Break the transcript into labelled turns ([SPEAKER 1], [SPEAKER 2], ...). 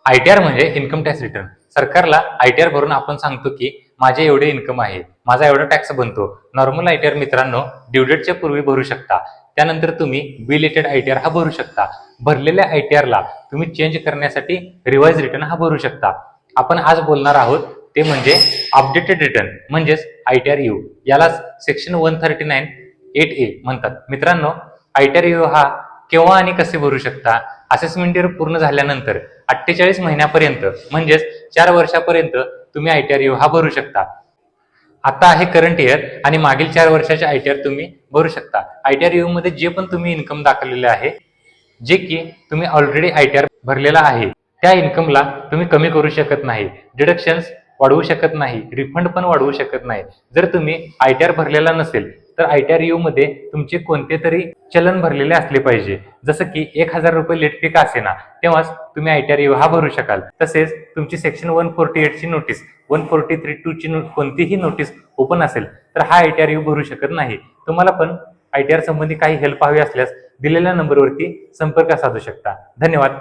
[SPEAKER 1] ITR म्हणजे income tax return. सरकारला ITR भरून आपण सांगतो की माझे एवढे इन्कम आहे, माझा एवढा टॅक्स बनतो. नॉर्मल आयटीआर मित्रांनो ड्यू डेटच्या पूर्वी भरू शकता. त्यानंतर तुम्ही बिलेटेड आयटीआर हा भरू शकता. भरलेल्या आयटीआरला तुम्ही चेंज करण्यासाठी रिवाइज रिटर्न हा भरू शकता. आपण आज बोलणार आहोत ते म्हणजे अपडेटेड रिटर्न म्हणजेच आयटीआर यू. यालाच सेक्शन 139(8A) म्हणतात. मित्रांनो आयटीआर यू हा केव्हा आणि कसे भरू शकता? असेसमेंट इयर पूर्ण झाल्यानंतर 48 महिन्यापर्यंत म्हणजेच 4 वर्षापर्यंत तुम्ही आयटीआर यू हा भरू शकता. आता आहे करंट इयर आणि मागील 4 वर्षाचे आयटीआर तुम्ही भरू शकता. आयटीआर यू मध्ये जे पण तुम्ही इन्कम दाखवलेले आहे, जे की तुम्ही ऑलरेडी आयटीआर भरलेला आहे, त्या इन्कमला तुम्ही कमी करू शकत नाही, डिडक्शन्स वाढवू शकत नाही, रिफंड पण वाढवू शकत नाही. जर तुम्ही आयटीआर भरलेला नसेल तर आयटीआर यू मध्ये तुमचे कोणते तरी चलन भरलेले असले पाहिजे. जसं की 1000 रुपये लेट फी का असेना, तेव्हाच तुम्ही आयटीआर यू हा भरू शकाल. तसेच तुमची सेक्शन 148 ची नोटीस, 143(2) ची कोणतीही नोटीस ओपन असेल तर हा आयटीआर यू भरू शकत नाही. तुम्हाला पण आयटीआर संबंधी काही हेल्प हवी असल्यास दिलेल्या नंबरवरती संपर्क साधू शकता. धन्यवाद.